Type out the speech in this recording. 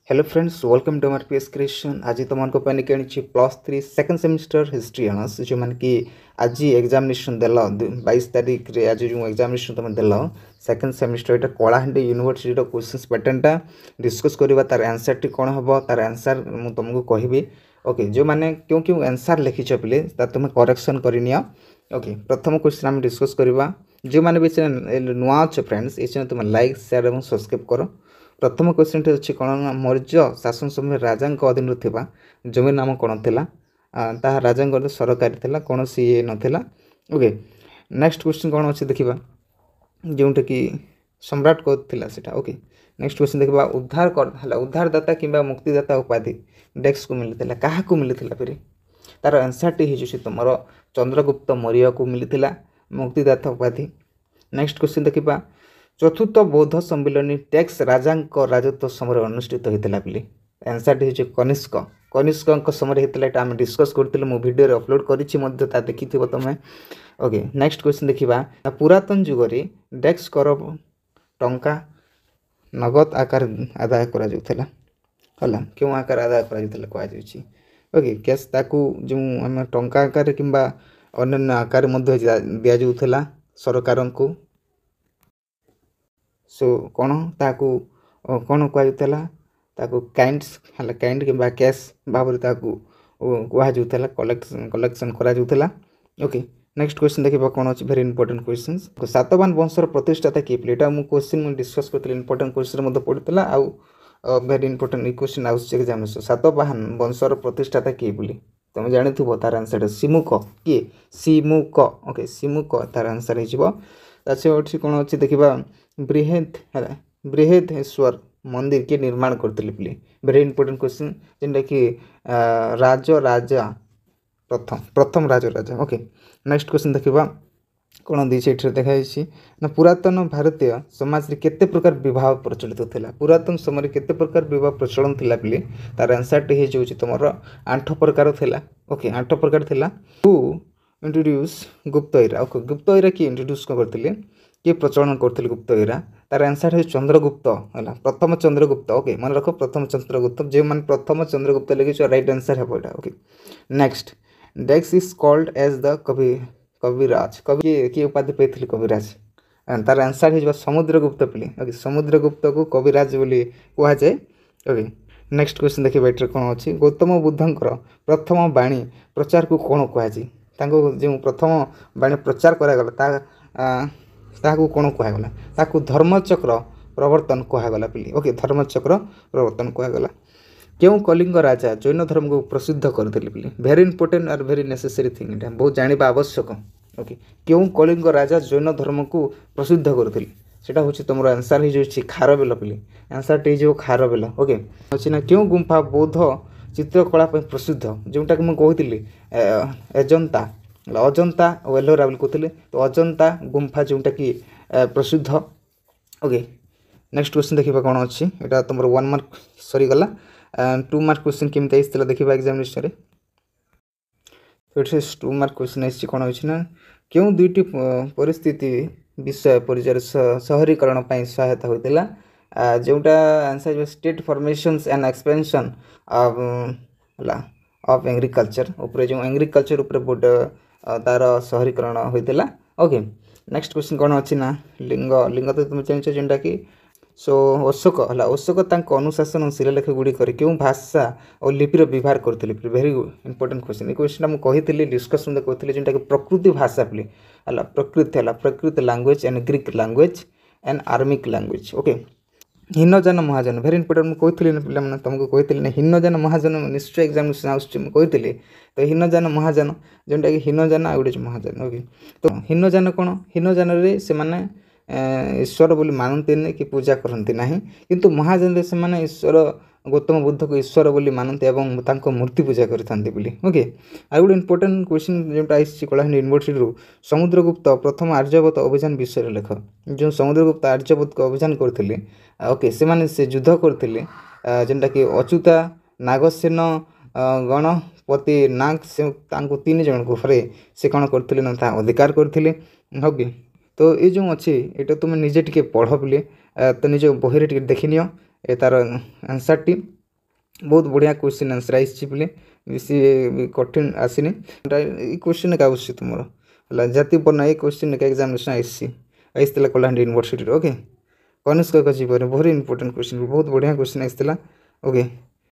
Hello friends welcome to our PS creation. आज तुमको के +3 सेकंड सेमिस्टर हिस्ट्री अनर्स जो मैंने कि आज एग्जामिनेशन देल 22 तारीख रे आज जो एग्जामिनेशन तुम देल सेकंड सेमिस्टर ये कलाहांडी यूनिवर्सिटी क्वेश्चन पैटर्नटा डिस्कस करवा तार आंसर टी कौन हम तार आंसर मुझे तुमको कहबी। ओके जो मैंने क्यों क्यों आंसर लिखिच पे तुम करेक्शन करनी। ओके प्रथम क्वेश्चन आम डिस्कस करवा जो मैंने भी नुआ अच्छे फ्रेंड्स ये चैनल तुम लाइक शेयर और सब्सक्राइब कर। प्रथम क्वेश्चन टी अच्छी कौन ना मौर्य शासन समय राजा अधीन था जमी नाम कौन था ता राजा सरकारी था कौन सी ये नाला। ओके नेक्स्ट क्वेश्चन कौन अच्छे देखा जोटा कि सम्राट कौन से। ओके नेक्स्ट क्वेश्चन देखा उद्धार कर उद्धारदाता कि मुक्तिदाता उपाधि डेक्स को मिलता क्या मिलता फिर तार आंसर टी हो तुम चंद्रगुप्त मौर्य को मिलता मुक्तिदाता उपाधि। नेक्स्ट क्वेश्चन देखा चतुर्थ बौद्ध सम्मिलनी टैक्स राजा राजत्व समय अनुष्ठित होता बोली आंसर टी हो कनिष्क कनिष्क समय होता आम डिस्कस करूँ मो भिडियो अपलोड कर देखी तुम्हें। ओके नेक्स्ट क्वेश्चन देखा पुरातन जुगरे डेक्स कर टंका नगद आकार आदाय करा क्यों आकार आदाय करा। ओके कैश ताकू जो आम टंका आकार कि अन्य आकार दि जाऊला सरकार को सो कौन ताकू कौन कहला काइंड्स काइंड कि कैश भाव कहला कलेक्शन करा। ओके नेक्स्ट क्वेश्चन देखा कौन अच्छे भेरी इंपोर्टेंट क्वेश्चन सातवाहन वंशर प्रतिष्ठाता किए पड़े मुझे क्वेश्चन डिस्कस करी इंपोर्टेंट क्वेश्चन पड़ता आउ भेरी इंपोर्टेंट क्वेश्चन आसामिनेशन सातवाहन वंशर प्रतिष्ठाता किए बोली तुम जानी तार आंसर सिमुक किए सिमुक। ओके सिमुक तार आंसर हो कौन अच्छे देखा बृहदेश्वर मंदिर किए निर्माण करते बोली भेरी इंपोर्टेंट क्वेश्चन जेनटा कि राजा प्रथम राजा। ओके नेक्स्ट क्वेश्चन देखा कौन दी देखाई ना पुरातन भारतीय समाज रे केते प्रकार विवाह प्रचलित था पुरातन समय केते प्रकार विवाह प्रचलन थिला बोली तार आंसर टी हो तुम 8 प्रकार थिला। ओके 8 प्रकार थिला टू इंट्रोड्यूस गुप्त इरा। ओके गुप्त इरा किए इंट्रोड्यूस करते किए प्रचलन करते गुप्त इरा तार आंसर है चंद्रगुप्त है प्रथम चंद्रगुप्त। ओके मन रख प्रथम चंद्रगुप्त जो मैंने प्रथम चंद्रगुप्त लिखी राइट आंसर है यहाँ। ओके नेक्स्ट डेक्स इज कॉल्ड एज द कविराज कवि किए उपाधि पाई कविराज तार आंसर हो समुद्रगुप्त पिली। ओके समुद्रगुप्त को कविराज बोली कहुए। ओके नेक्स्ट क्वेश्चन देखिए बैठे कौन अच्छी गौतम बुद्धंकर प्रथम बाणी प्रचार को कौन कहुए जो प्रथम बाणी प्रचार करागला ताकू कौन कहगला ताकू धर्मचक्र प्रवर्तन कहगला पिली। ओके धर्मचक्र प्रवर्तन कहगला क्यों कलिंग राजा जैन धर्म को प्रसिद्ध करते बोली भेरी इंपोर्टेंट और भेरी नेसेसरी थिंग यहाँ बहुत जाना आवश्यक। ओके क्यों कलिंग राजा जैन धर्म को प्रसिद्ध करते सेटा हूँ तुम आंसर हो खारबेल पिली आंसर टी हो खारबेल। ओके अच्छी ना क्यों गुंफा बौद्ध चित्रकला प्रसिद्ध जोटा कि मुझे कहती अजंता अजंता वेलोरा कहते तो अजंता गुंफा जोटा कि प्रसिद्ध। ओके नेक्स्ट क्वेश्चन देखा कौन अच्छी यहाँ तुम 1 मार्क सरीगला 2 मार्क क्वेश्चन केमती आई देखा एग्जामिनेशन फिर 2 मार्क क्वेश्चन आई कौन अच्छी ना क्यों दुईटी परिस्थिति विषय परिचय शहरीकरण पर सहायता होता जोटा answer state formations and expansion of agriculture उपरे जो एग्रीकल्चर उपरे बोर्ड तार शहरीकरण होता। ओके नेक्स्ट क्वेश्चन कौन अच्छी ना लिंग लिंग तो तुम जान जोटा कि सो अशोक है अशोक अनुशासन शिलालेख गुड़िक क्यों भाषा और लिपिर व्यवहार करते भेरी इंपोर्टेंट क्वेश्चन ये क्वेश्चन मुझे कही डिस्कसन कहते जोटा कि प्रकृति भाषा बोली है प्रकृति language and Greek language and Aramaic language. Okay हीनजान महाजन भेरी इंपोर्टेंट मुझे कही पे तुमको कही हीनजान महाजन निश्चय एग्जामिनेशन आसती तो हीनजान महाजन जोटा कि हीनजान आ गए महाजन। ओके तो हीनजान कौन हीनजान से माने ईश्वर बोली मानते कि पूजा करती ना किंतु महाजन से माने ईश्वर गौतम बुद्ध को ईश्वर बोली मानते और मूर्ति पूजा करते बोली। ओके आ गए इंपोर्टेंट क्वेश्चन जोटा आई कलाहांडी यूनिवर्सिटी समुद्रगुप्त प्रथम आर्यभट्ट अभियान विषय लेख जो समुद्रगुप्त आर्यभट्ट को अभियान करते। ओके से युद्ध करते जेनटा कि अच्युता नागसेन गणपति नाग से 3 जन गुफे से कौन करते ना अधिकार करते। ओके तो ये जो अच्छी ये तुम निजे टे पढ़ बोली तो निज बही टे देखनी ए तार आंसर टी बहुत बढ़िया क्वेश्चन आंसर आई बोले बेसी कठिन आसनी क्वेश्चन का आस तुम है जाति बना ये क्वेश्चन का एग्जामिनेशन आई कलाहांडी यूनिवर्सिटी ओके कनिष्क जीवन बहुत इंपोर्टेंट क्वेश्चन बहुत बढ़िया क्वेश्चन आई ओके